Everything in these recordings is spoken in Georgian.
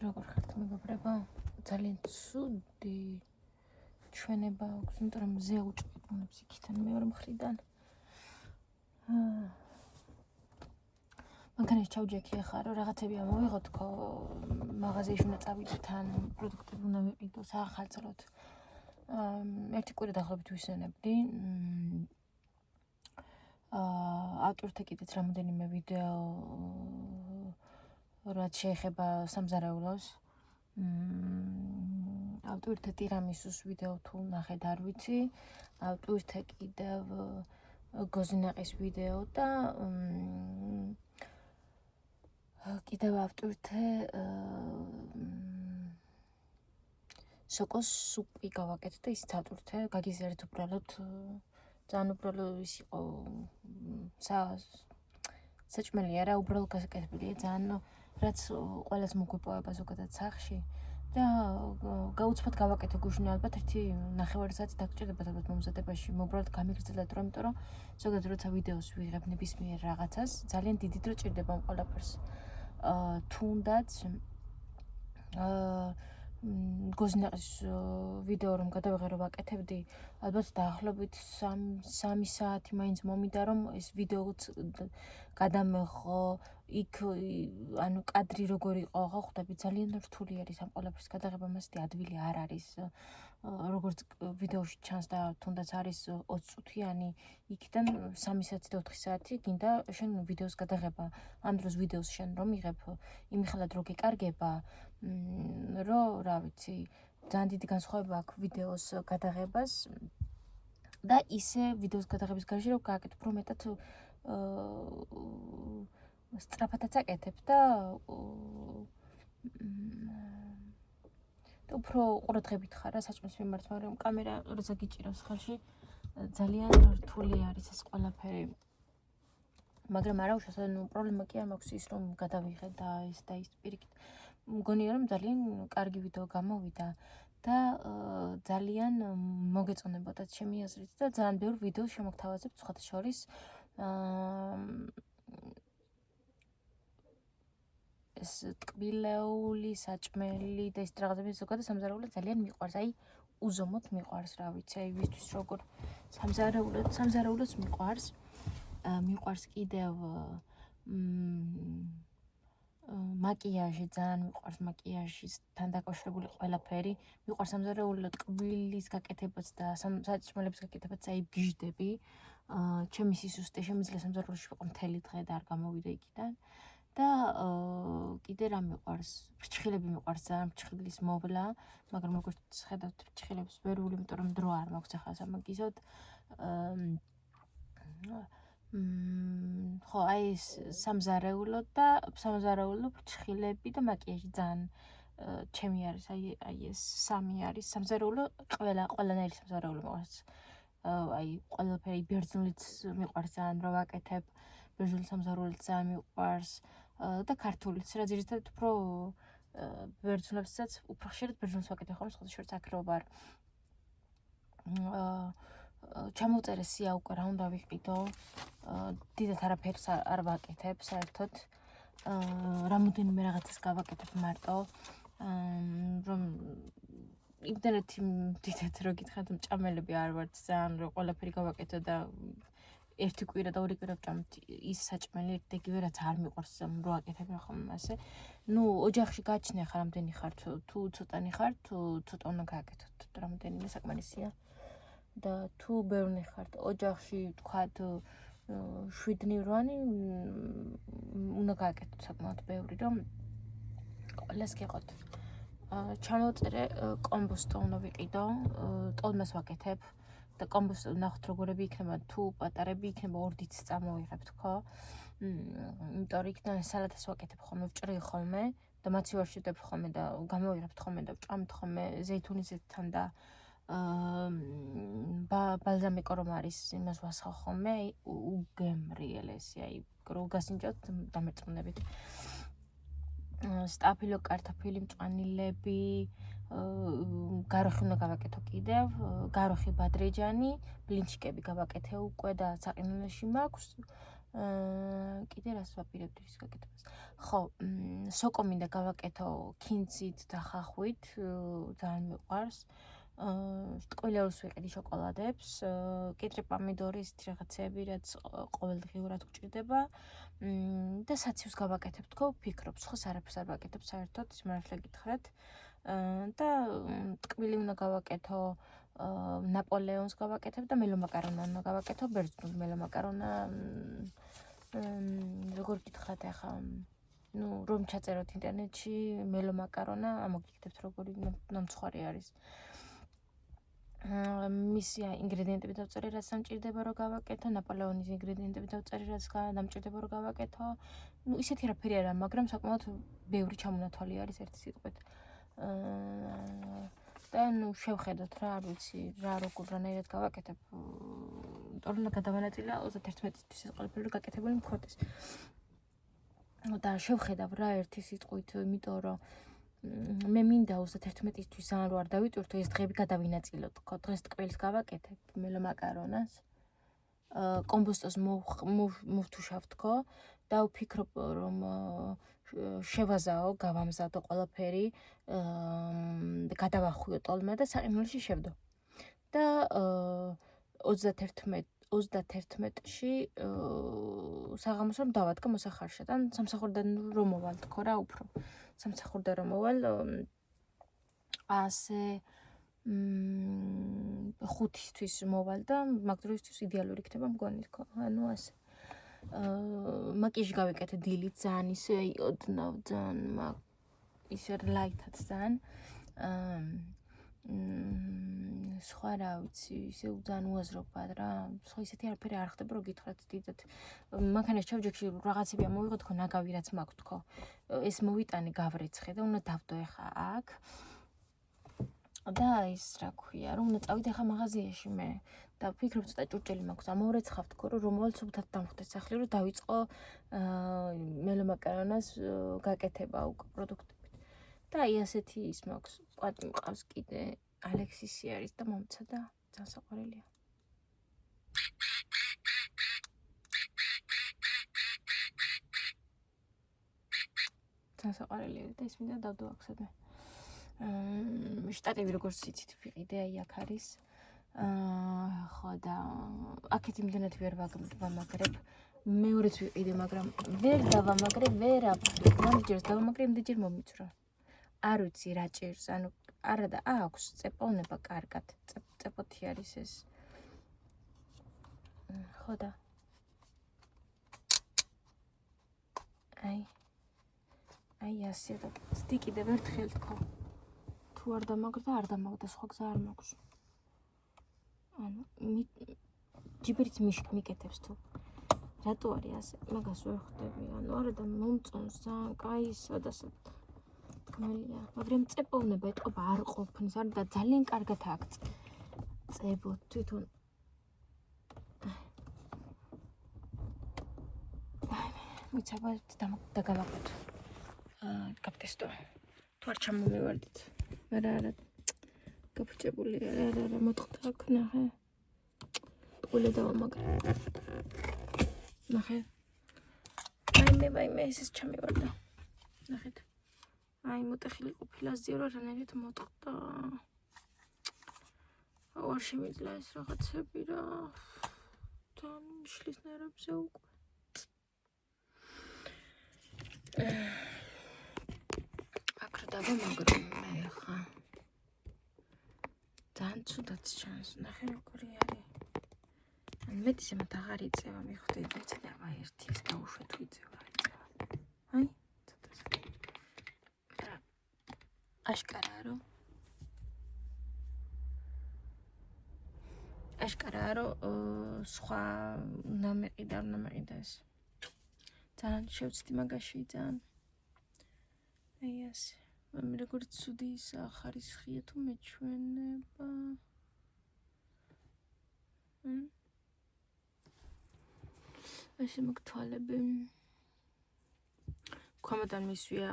როგორ ხართ მეგობრებო? ძალიან ცუდი ჩვენება აქვს, იმიტომ რომ მზე უჭყიდუნებს იქიდან მეორე მხრიდან. მანქანაში ჩავჯექი ახლა რომ რაღაცები ამოვიღოთ თქო, მაღაზიაში უნდა წავიდეთ, თან პროდუქტები უნდა ვიყიდოთ, ახალწლოთ. ერთი კვირა დაახლოებით ვისვენებდი. ავტორთა კიდეც რამოდენიმე ვიდეო რაც შეეხება სამზარეულოს. ავტორთა ტირამისუს ვიდეო თუ ნახეთ არ ვიცი, ავტორთა კიდევ გოზინაყის ვიდეო და კიდევ ავტორთა სოკოს სუპი გავაკეთე და ისიც ავტორთა გაგიზიარეთ უბრალოდ ძალიან უბრალოდ ის იყო საჭმელი არა, უბრალოდ გასაკეთებელია ძალიან რაც ყველას მოგვიპოვება ზოგადად სახში და გაუცბად გავაკეთე გუშინ ალბათ ერთი ნახევარი საათი დაგჭირდებათ ალბათ მომზადებაში, უბრალოდ გამიგრძელეთ რომ, იმიტომ რომ ზოგადად როცა ვიდეოს ვიღებ ნებისმიერ რაღაცას, ძალიან დიდი დრო ჭირდება ამ ყველაფერს. თუნდაც გოზინაყის ვიდეო რომ გადავიღე რომ ვაკეთებდი, ალბათ დაახლოებით 3 საათი მაინც მომიდა რომ ეს ვიდეოც გადამეღო, იქ ანუ კადრი როგორ იყო, ხო ხვდები, ძალიან რთული არის ამ ყველაფრის გადაღება, მასეთი ადვილი არ არის. როგორც ვიდეოში ჩანს და თუნდაც არის 20 წუთიანი, იქიდან 3 საათი და 4 საათი გინდა შენ ვიდეოს გადაღება. ამ დროს ვიდეოს შენ რომ იღებ, იმიხელად რო გეკარგება, რომ რა ვიცი, ძალიან დიდი განსხვავება აქვს ვიდეოს გადაღებას და ისე ვიდეოს გადაღების გარშე რომ გააკეთებ, რომ მეტად სწრაფადაც აკეთებ და უფრო ყურადღებით ხარ რა საჭმლის მიმართ, მაგრამ კამერა როცა გიჭირავს ხელში, ძალიან რთული არის ეს ყველაფერი. მაგრამ არა უშავს, ანუ პრობლემა კი არ მაქვს ის რომ გადავიღე და ის პირიქით. მგონია რომ ძალიან კარგი ვიდეო გამოვიდა და ძალიან მოგეწონებოდათ ჩემი აზრით და ძალიან ბევრ ვიდეოს შემოგთავაზებთ სხვათა შორის ეს ტკბილეული, საჭმელი და ის რაღაცები ზოგადად სამზარეულო ძალიან მიყვარს. აი უზომოდ მიყვარს, რა ვიცი, აი ვისთვის როგორ სამზარეულოს მიყვარს. მიყვარს კიდევ მაკიაჟი, ძალიან მიყვარს მაკიაჟისთან დაკავშირებული ყველაფერი. მიყვარს სამზარეულო ტკბილის გაკეთებაც და საჭმელების გაკეთებაც, აი გიჟდები. ჩემი სისუსტე შემიძლია სამზარეულოში ვიყო მთელი დღე და არ გამოვიდე იქიდან. და კიდე რა მიყვარს? ფრჩხილები მიყვარს ძალიან, ფრჩხილის მოვლა, მაგრამ როგორც ხედავთ, ფრჩხილებს ვერ ვული, იმიტომ რომ დრო არ მაქვს ახლა სამაგიზოდ. ხო, აი ეს სამზარეულო ფრჩხილები და მაკიაჟი ძალიან ჩემი არის, აი ეს სამი არის. სამზარეულო ყველანაირი სამზარეულო მიყვარს. აი ყველაფერი ბერძნულიც მიყვარს ძალიან რომ ვაკეთებ, ბერძნული სამზარეულოც ძალიან მიყვარს და ქართულიც, რა ძირითადად უფრო ბერძნულებსაც უფრო ხშირად ბერძნულს ვაკეთებ, ხოლმე სხვა შორის აქ რო ვარ. ჩამოვწერე სია უკვე რა უნდა ვიყიდო, დიდად არაფერს არ ვაკეთებ საერთოდ, რამოდენიმე რაღაცას გავაკეთებ მარტო, რომ იმდენეთი დიდად რო გითხართ, მჭამელები არ ვართ ძალიან, რომ ყველაფერი გავაკეთო და ერთი კვირა და 2 კვირა ვჭამთ ის საჭმელი ერთიგივე რაც არ მიყვარს რო აკეთებ ხოლმე ასე. ოჯახში გაჩნია ხარ რამდენი ხარ, თუ ცოტანი ხარ, თუ ცოტა უნდა გააკეთოთ, რამოდენიმე საკმარისია. და თუ ბევრნი ხართ ოჯახში, თქვათ 7-8 უნდა გააკეთოთ საკმაოდ ბევრი, რომ ყველას გეყოთ. ჩამოვწერე კომბოსტო უნდა ვიყიდო, ტოლმას ვაკეთებ და კომბოსტო ნახოთ როგორები იქნება, თუ პატარები იქნება 2 დიც წამოვიღებთ, ხო? იმიტომ რომ იქიდან სალატას ვაკეთებ ხოლმე, ვჭრი ხოლმე და მაცი ვარშევდებ ხოლმე და გამოვიღებთ ხოლმე და ვჭამთ ხოლმე ზეითუნისთან და ბალზამიკო რომ არის, იმას ვასხავ ხოლმე, უგემრიელესი, აი რო გასინჯოთ დამერწმუნებით. სტაფილო კარტოფილი, მწვანილები, გაროხი უნდა გავაკეთო კიდევ, გაროხი ბადრეჯანი, ბლინჩიკები გავაკეთე უკვე და საყინულში მაქვს. კიდე რას ვაპირებდი ის გაკეთებას. ხო, სოკო მინდა გავაკეთო ქინძით და ხახვით, ძალიან მიყვარს. ტკბილეულს ვიყიდი შოკოლადებს, კიტრი პომიდორი, ისეთი რაღაცები, რაც ყოველდღიურად გვჭირდება. და საცივს გავაკეთებ თქო, ვფიქრობ, ხოს არაფერს არ ვაკეთებ საერთოდ, სიმართლე გითხრათ. და ტკბილი უნდა გავაკეთო, ნაპოლეონს გავაკეთებ და მელომაკარონა უნდა გავაკეთო, ბერძნულ მელომაკარონა. როგორ გითხრათ ახლა, რომ ჩაწეროთ ინტერნეტში მელომაკარონა, ამოგიგდებთ როგორი ნამცხვარი არის. მისი ინგრედიენტები დავწერე, რაც დამჭირდება რომ გავაკეთო, ნაპოლეონის ინგრედიენტები დავწერე, რაც დამჭირდება რომ გავაკეთო. ისეთი რაფერი არა, მაგრამ საკმაოდ ბევრი ჩამონათვალი არის ერთი სიტყვით. და შევხედოთ რა, არ ვიცი, რა როგორ რანაირად გავაკეთებ. იმიტომ რომ გადავანაწილე 31-ისთვის ეს ყველაფერი გაკეთებული მქონდეს. და შევხედავ რა ერთი სიტყვით, იმიტომ რომ მე მინდა 31-ისთვის ძალიან რო არ დავიტვირთო, ეს დღეები გადავინაწილოთ, თქო, დღეს ტკბილს გავაკეთებ, მელომაკარონას. კომბოსტოს მოვთუშავ, თქო, და ვფიქრობ რომ შევაზაო, გავამზადო ყველაფერი, გადავახვიო ტოლმე და საყინულში შევდო. და 31-ში საღამოს რომ დავადგა მოსახარშად, ან სამსახურიდან რომ მოვალ, თქო რა, უფრო. სამსახურიდან რომ მოვალ, ასე 5-ისთვის მოვალ და მაგ დროისთვის იდეალური იქნება მგონი, თქო, ანუ ასე. მაკიაჟი გავიკეთე დილით, ძალიან ისე ოდნავ, ძალიან ისე ლაითად ძალიან. სხვა რა ვიცი, ისე ძალიან უაზრობად რა, სხვა ისეთი არაფერი არ ხდება, რომ გითხრათ დიდად. მანქანაში ჩავჯექში რაღაცები ამოვიღო, თქო, ნაგავი რაც მაქვს, თქო. ეს მოვიტანე, გავრეცხე და უნდა დავდო ახლა აქ. და ის რა ქვია, რომ უნდა წავიდე ახლა მაღაზიაში მე. და ვფიქრობ, ცოტა ჭურჭელი მაქვს, ამოვრეცხავ, თქო, რომ მოვალ სუფთად დამხვდეს სახლი, რომ დავიწყო მელომაკარონას გაკეთება უკვე პროდუქტებით. და აი ასეთი ის მაქვს, ყვატი მყავს კიდე, ალექსისი არის და მომცა და ძალიან საყვარელია. ძალიან საყვარელია და ის მინდა დავდო აქ სადმე. შტატები როგორც იცით ვიყიდე, აი აქ არის. ხო და აქეთ იმდენად ვერ ვამაგრებ. მეორეც ვიყიდე, მაგრამ ვერ დავამაგრებ, ვერაფრით. მომიჯერს დავამაგრე, იმდენჯერ მომიწვრო. არ ვიცი რა ჭირს, ანუ არა და აქვს წეპოვნება კარგად. წეპოთი არის ეს. ხო და აი ასე და სტიკიდე ვერთხელ თქო. თუ არ დამაგრდა, არ დამაგრდა, სხვა გზა არ მაქვს. ანუ ჯიბირიც მიკეთებს თუ რატო არის ასე? მაგას ვერ ხვდები. ანუ არა და მომწონს ძალიან კაისა და თქმელია, მაგრამ წეპოვნება ეტყობა არ ყოფნის, არა და ძალიან კარგად აქ წებოთ თვითონ. მიცაბა დაგავაკეთო. გაფტესტო. თუ არ ჩამომივარდით. არა. გაფუჭებული არა, მოტყდა აქ ნახე. ტყუილე დავამაგრე. ნახე. მე ეს ჩამივარდა. ნახეთ. აი მოტეხილი ყოფილა ზირო რანაირად მოტყდა. არ შემიძლია ეს რაღაცები რა. თან შლის ნერვებზე უკვე. აქ დავამაგრე მე ხა. ძალიან ცუდად ჩანს, ნახე როგორი არის. ან მეტის ემოთ აღარ იწევა, მიხვდით, ეცედა აბა ერთი ის დაუშვე თუ იწევა, არ იწევა. აი, ცოტა. აშკარაა რომ სხვა უნდა მეყიდა ეს. ძალიან შევცდი მაგაში ძალიან. აი ასე. მე როგორც ცუდი ისა ხარისხია თუ მეჩვენება. ესე მოგთვალები. ქვემოდან მისვია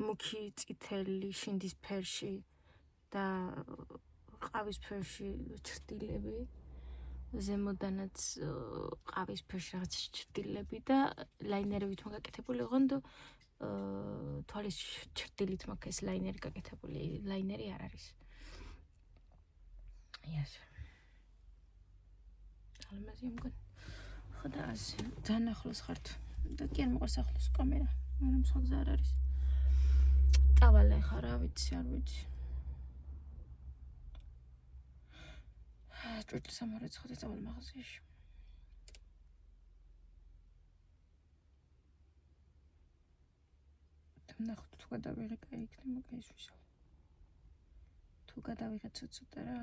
მუქი წითელი შინდის ფერში და ყავის ფერში ჭრტილები. ზემოდანაც ყავის ფერში რაღაც ჭრდილები და ლაინერებით მოგაკეთებული ოღონდ თვალის ჭრდილით მაქვს ეს ლაინერი გაკეთებული, ლაინერი არ არის. Yes. ალმაზი მგონი. ხო და ასე, ძალიან ახლოს ხართ. და კი არ მოყარს ახლოს კამერა, მაგრამ სხვა გზა არ არის. წავალე ხა რა ვიცი, არ ვიცი. ჭურჭლის ამორეც ხოთი წავალ მაღაზიაში. ნახოთ თუ გადავიღე, კაი იქნება, კაი ისვისო. თუ გადავიღე ცოტა რა.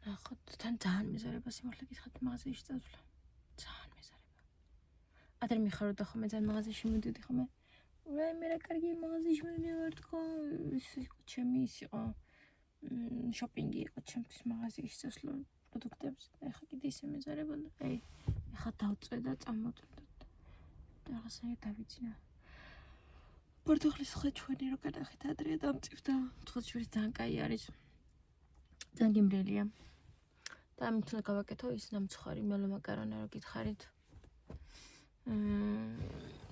ნახოთ, თან ძალიან მეზარება სიმართლე გითხრათ მაღაზიაში წავსვლა. ძალიან მეზარება. ადრე მიხარო და ხომ ძალიან მაღაზიაში მივდიოდი ხომ? მე რა კარგი მაღაზიაში მივდივარ თქო, ის იყო ჩემი ის იყო შოპინგი იყო ჩემთვის მაღაზიაში წავსვლა პროდუქტებს. ეხლა კიდე ისე მეზარება და აი, ეხლა დავწვე და წამოვწვე და რაღაცა დავიძინა. პორტუგალის ხეჩვენი რო გადახეთ ადრე დამწივდა. ხეჩვენი ძალიან კაი არის. ძალიან გემრიელია. და ამით უნდა გავაკეთო ის ნამცხვარი მელო მაკარონი რო გითხარით.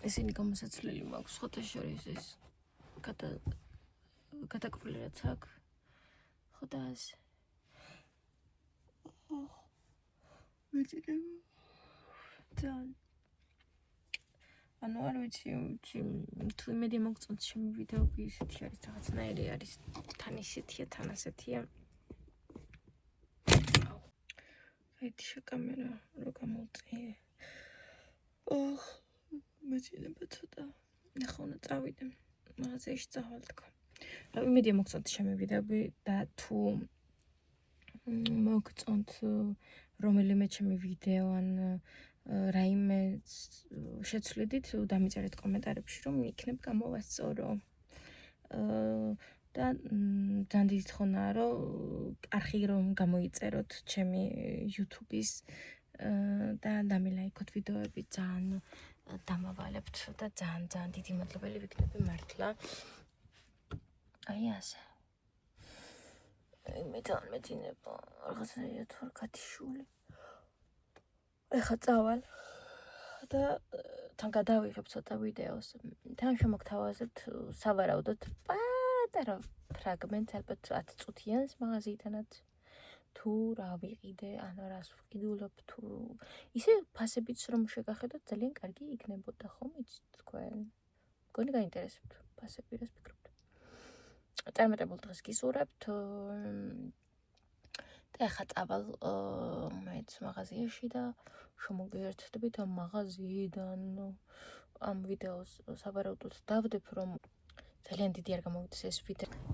ესენი გამოსაცვლელი მაქვს ხოთა შორის ეს გადაკრული რაც აქვს. ხო და ასე. მეძინება. ძალიან ანუ არ ვიცი თუ იმედი მოგწონთ ჩემი ვიდეოები ისეთი არის რაღაცნაირი არის თან ისეთია თან ასეთია აიჩა კამერა რო გამოვწიე მეძინება ცოტა ახლა უნდა წავიდე მაღაზიაში წავალ თქო რა იმედია მოგწონთ ჩემი ვიდეოები და თუ მოგწონთ რომელიმე ჩემი ვიდეო ან რაიმე შეცვლიდით დამიწერეთ კომენტარებში რომ იქნებ გამოვასწორო და ძალიან დიდი თხოვნაა რომ არხი რომ გამოიწეროთ ჩემი YouTube-ის და დამილაიქოთ ვიდეოები ძალიან დამავალებთ და ძალიან დიდი მადლობელი ვიქნები მართლა აი ასე მე ძალიან მეძინება რაღაცნაირად ვარ გათიშული ეხლა წავალ და თან გადავიღებ ცოტა ვიდეოს თან შემოგთავაზებთ სავარაუდოდ პატარა ფრაგმენტს ალბათ 10 წუთიანს მაღაზიიდანაც თუ რა ვიყიდე ან რას ვყიდულობ თუ ისე ფასებიც რომ შეგახედოთ ძალიან კარგი იქნებოდა ხომ იცით თქვენ მგონი გაინტერესებთ ფასები რას ფიქრობთ წარმატებულ დღეს გისურვებთ და ახლა წავალ მეც მაღაზიაში და შემოგიერთდებით ამ მაღაზიიდან ამ ვიდეოს სავარაუდოდ დავდებ რომ ძალიან დიდი არ გამოვიდეს ეს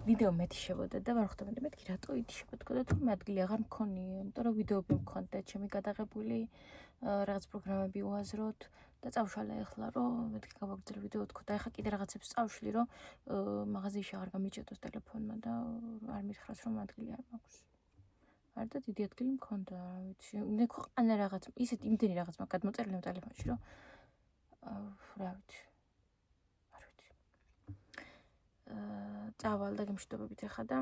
ვიდეო მეტიშებოდა და ვარ ხვდები მეთქი რატო ითიშება თქო და თურმე ადგილი აღარ მქონია იმიტომ რომ ვიდეოები მქონდა ჩემი გადაღებული რაღაც პროგრამები უაზროთ და წავშალე ახლა რომ მეთქი გავაგრძელე ვიდეო თქო და ახლა კიდე რაღაცებს წავშლი რომ მაღაზიაში აღარ გამიჭედოს ტელეფონმა და არ მითხრას რომ ადგილი არ მაქვს არ და დიდი ადგილი მქონდა რა ვიცი მე ქვეყანა რაღაც ისეთ იმდენი რაღაც მაგ გადმოწერილი ტელეფონში რომ რა ვიცი არ ვიცი წავალ და გემშვიდობებით ახლა და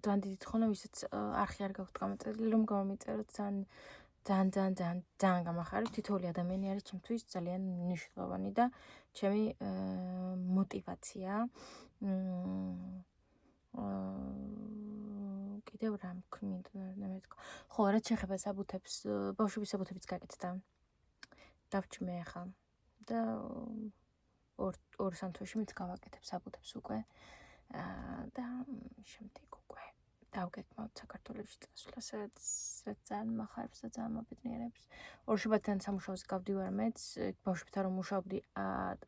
ძალიან დიდი თხოვნა ვისაც არხი არ გაქვთ გამოწერილი რომ გამომიწეროთ ძალიან გამახარებთ თითოეული ადამიანი არის ჩემთვის ძალიან მნიშვნელოვანი და ჩემი мотивация კიდევ რა მქონდა მე თქო ხო რაც შეეხება საბუთებს ბავშვების საბუთებიც გაკეთდა დავჭმე ახლა და ორ სამ თვეში მეც გავაკეთებ საბუთებს უკვე და შემდეგ უკვე დავგეგმავთ საქართველოში წასვლა სადაც ძალიან მახარებს და ძალიან მაბედნიერებს ორშაბათიდან სამუშაოზე გავდივარ მეც ბავშვებთან რომ მუშაობდი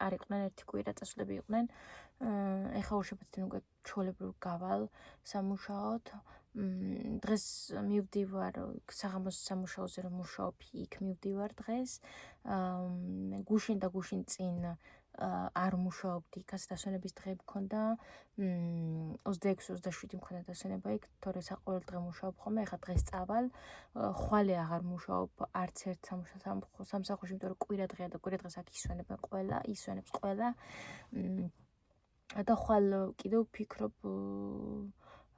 არ იყვნენ ერთი კვირა წასვლები იყვნენ ეხლა ორშაბათიდან უკვე ჩვეულებრივ გავალ სამუშაოდ დღეს მივდივარ საღამოს სამუშაოზე რომ მუშაობ იქ მივდივარ დღეს გუშინ და გუშინ წინ არ მუშაობდი იქაც დასვენების დღეები მქონდა 26-27 მქონდა დასვენება იქ თორე საყოველთაო დღე მუშაობ ხოლმე ეხლა დღეს წავალ ხვალე აღარ მუშაობ არც ერთ სამსახურში იმიტომ რომ კვირა დღეა და კვირა დღეს აქ ისვენებს ყველა და ხვალ კიდევ ვფიქრობ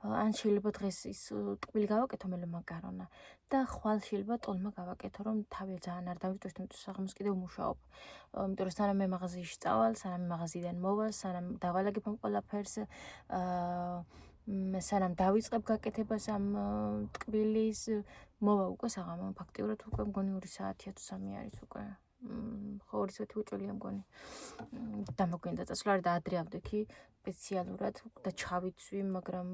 ან შეიძლება დღეს ის ტკბილი გავაკეთო მელე მაკარონა და ხვალ შეიძლება ტოლმა გავაკეთო, რომ თავი ძალიან არ დავიწვევს, იმიტომ რომ საღამოს კიდევ ვმუშაობ. იმიტომ რომ სანამ მე მაღაზიაში წავალ, სანამ მაღაზიიდან მოვალ, სანამ დავალაგებ ამ ყველაფერს, სანამ დავიწყებ გაკეთებას ამ ტკბილის, მოვა უკვე საღამო, ფაქტიურად უკვე მგონი 2 საათია თუ 3 არის უკვე. ხო 2 საათი უჭოლია მგონი. დამოგვინდა წასვლა და ადრე ავდექი სპეციალურად და ჩავიცვი, მაგრამ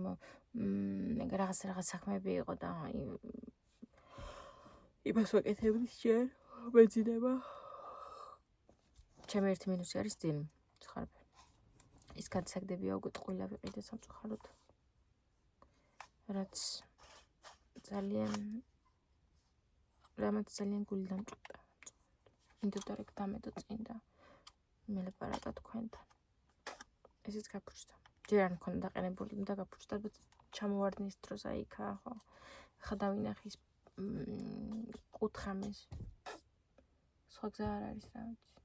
რაღაც საქმეები იყო და იმას ვაკეთებდი ჯერ მეძინება. ჩემი ერთი მინუსი არის ძილი, ცხარბი. ის გადასაგდებია უკვე ტყუილა ვიყიდე სამწუხაროდ. რაც რამაც ძალიან გული დამჭირდა. მინდოდა რეკ დამედო წინ და მე ლაპარაკა თქვენთან. ესეც გაფუჭდა. ჯერ არ მქონდა დაყენებული, უნდა გაფუჭდა და ჩამოვარდნის დროს აი იქა, ხო. ხა დავინახე ის კუთხამის. სხვა გზა არ არის რა ვიცი.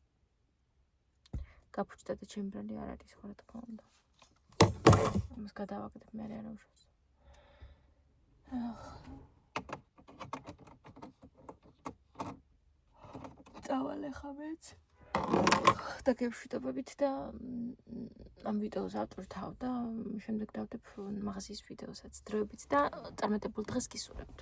გაფუჭდა და ჩემი ბრალი არ არის, ხო რა თქმა უნდა. ამას გადავაკეთებ მე არა უშავს. წავალ ახლა მეც. და გეშვიდობებით და ამ ვიდეოს ავტვირთავ და შემდეგ დავდებ მაღაზიის ვიდეოსაც დროებით და წარმატებულ დღეს გისურვებთ.